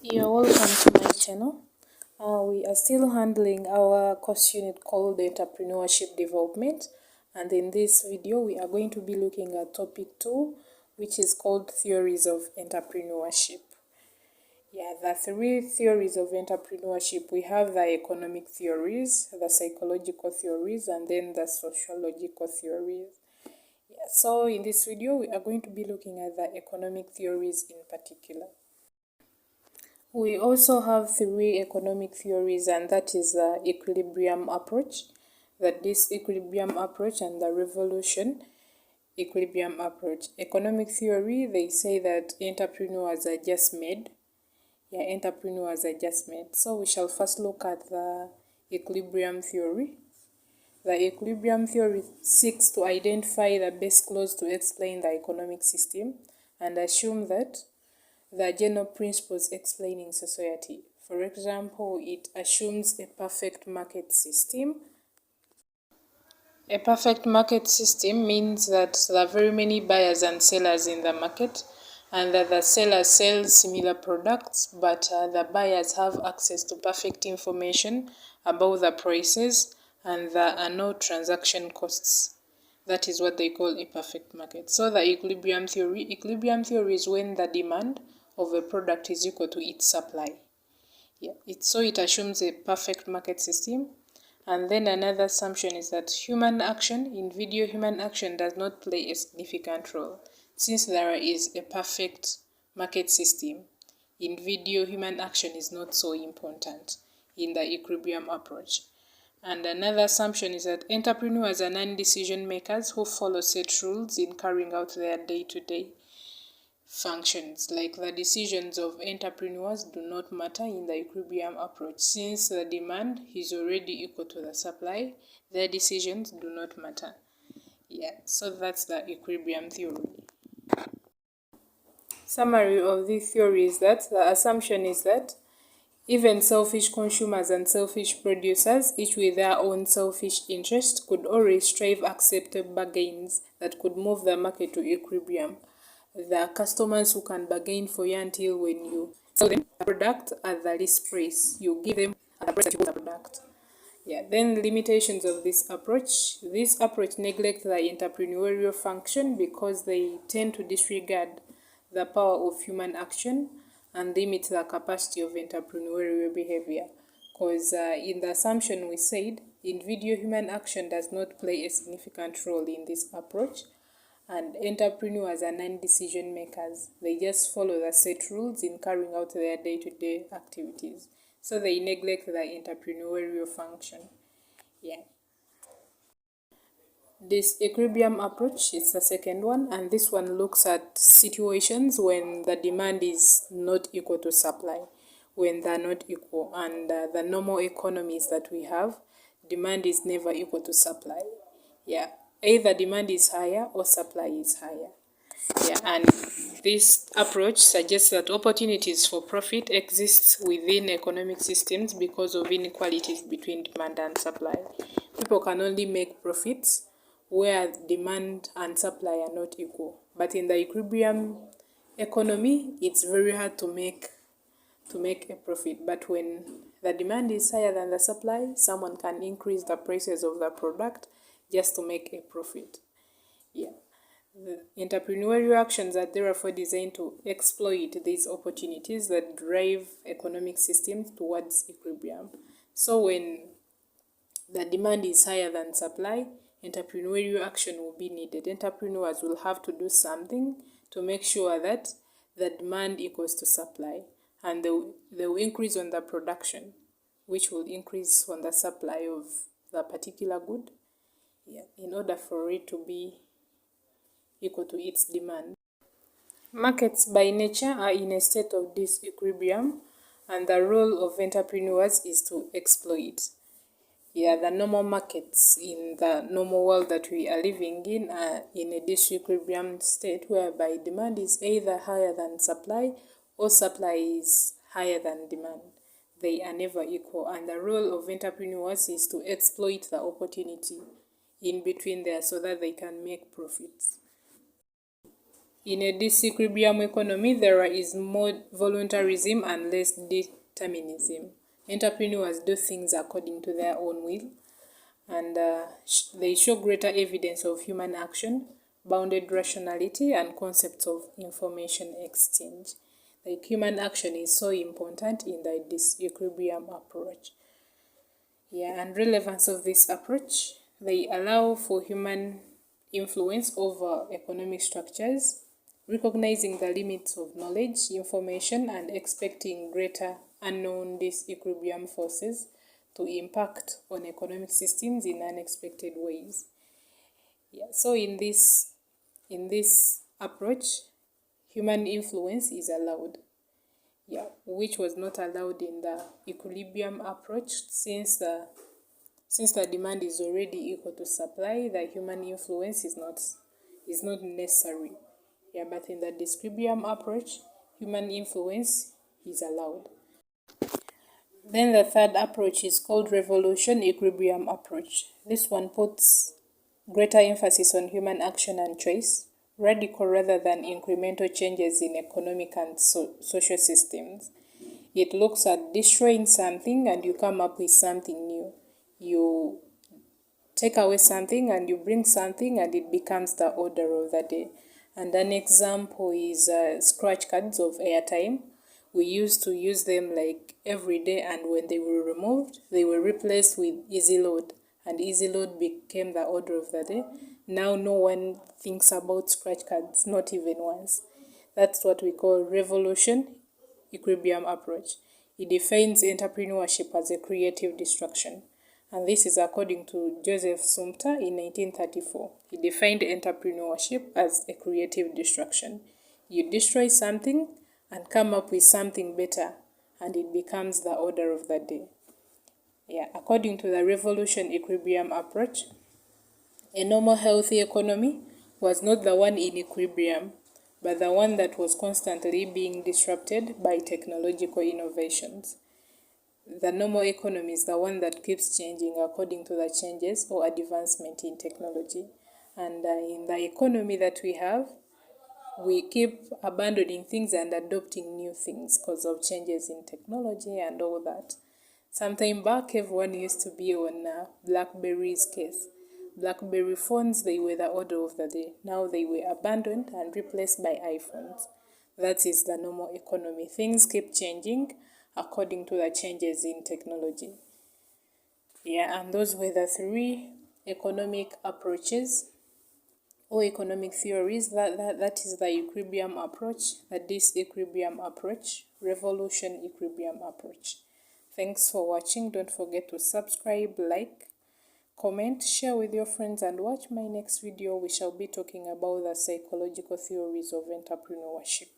You're welcome to my channel. We are still handling our course unit called entrepreneurship development, and in this video we are going to be looking at topic 2, which is called theories of entrepreneurship. The three theories of entrepreneurship: we have the economic theories, the psychological theories, and then the sociological theories. So in this video we are going to be looking at the economic theories in particular. We also have three economic theories, and that is the equilibrium approach, the disequilibrium approach, and the revolution equilibrium approach. Economic theory, they say that entrepreneurs are just made. Entrepreneurs are just made. So we shall first look at the equilibrium theory. The equilibrium theory seeks to identify the best clause to explain the economic system and assume that the general principles explaining society. For example, it assumes a perfect market system. A perfect market system means that there are very many buyers and sellers in the market, and that the sellers sell similar products, but the buyers have access to perfect information about the prices, and there are no transaction costs. That is what they call a perfect market. So the equilibrium theory is when the demand of a product is equal to its supply. It assumes a perfect market system. And then another assumption is that human action, individual human action, does not play a significant role. Since there is a perfect market system, individual human action is not so important in the equilibrium approach. And another assumption is that entrepreneurs are non-decision makers who follow set rules in carrying out their day-to-day functions. Like the decisions of entrepreneurs do not matter in the equilibrium approach. Since the demand is already equal to the supply, their decisions do not matter. So that's the equilibrium theory. Summary of this theory is that the assumption is that even selfish consumers and selfish producers, each with their own selfish interest, could always strive acceptable bargains that could move the market to equilibrium. There are customers who can bargain for you until when you sell them a product at the least price, you give them at the price that you bought the product. Then limitations of this approach. This approach neglects the entrepreneurial function because they tend to disregard the power of human action and limit the capacity of entrepreneurial behavior. Because in the assumption we said, individual human action does not play a significant role in this approach, and entrepreneurs are non-decision makers. They just follow the set rules in carrying out their day-to-day activities. So they neglect the entrepreneurial function. This equilibrium approach is the second one, and this one looks at situations when the demand is not equal to supply, when they're not equal, and the normal economies that we have, demand is never equal to supply. Either demand is higher or supply is higher. And this approach suggests that opportunities for profit exist within economic systems because of inequalities between demand and supply. People can only make profits where demand and supply are not equal. But in the equilibrium economy, it's very hard to make a profit. But when the demand is higher than the supply, someone can increase the prices of the product just to make a profit. The entrepreneurial actions are therefore designed to exploit these opportunities that drive economic systems towards equilibrium. So when the demand is higher than supply, entrepreneurial action will be needed. Entrepreneurs will have to do something to make sure that the demand equals to supply, and they will increase on the production, which will increase on the supply of the particular good, in order for it to be equal to its demand. Markets by nature are in a state of disequilibrium, and the role of entrepreneurs is to exploit. The normal markets in the normal world that we are living in are in a disequilibrium state whereby demand is either higher than supply or supply is higher than demand. They are never equal, and the role of entrepreneurs is to exploit the opportunity in between there so that they can make profits. In a disequilibrium economy, there is more voluntarism and less determinism. Entrepreneurs do things according to their own will, and they show greater evidence of human action, bounded rationality, and concepts of information exchange. Like human action is so important in the disequilibrium approach. Yeah, and relevance of this approach, they allow for human influence over economic structures, recognizing the limits of knowledge, information, and expecting greater unknown disequilibrium forces to impact on economic systems in unexpected ways. Yeah, so in this approach, human influence is allowed. Yeah, which was not allowed in the equilibrium approach, since the demand is already equal to supply, the human influence is not necessary. Yeah, but in the disequilibrium approach, human influence is allowed. Then the third approach is called revolution equilibrium approach. This one puts greater emphasis on human action and choice, radical rather than incremental changes in economic and social systems. It looks at destroying something and you come up with something new. You take away something and you bring something and it becomes the order of the day. And an example is scratch cards of airtime. We used to use them like every day, and when they were removed, they were replaced with easy load, and easy load became the order of the day. Now no one thinks about scratch cards, not even once. That's what we call revolution equilibrium approach. It defines entrepreneurship as a creative destruction. And this is according to Joseph Sumter in 1934. He defined entrepreneurship as a creative destruction. You destroy something and come up with something better, and it becomes the order of the day. Yeah, according to the revolution equilibrium approach, a normal healthy economy was not the one in equilibrium, but the one that was constantly being disrupted by technological innovations. The normal economy is the one that keeps changing according to the changes or advancement in technology. And in the economy that we have, we keep abandoning things and adopting new things because of changes in technology and all that. Sometime back, everyone used to be on BlackBerry's case. BlackBerry phones, they were the order of the day. Now they were abandoned and replaced by iPhones. That is the normal economy. Things keep changing according to the changes in technology. Yeah, and those were the three economic approaches or economic theories. That is the equilibrium approach, the disequilibrium approach, revolution equilibrium approach. Thanks for watching. Don't forget to subscribe, like, comment, share with your friends, and watch my next video. We shall be talking about the psychological theories of entrepreneurship.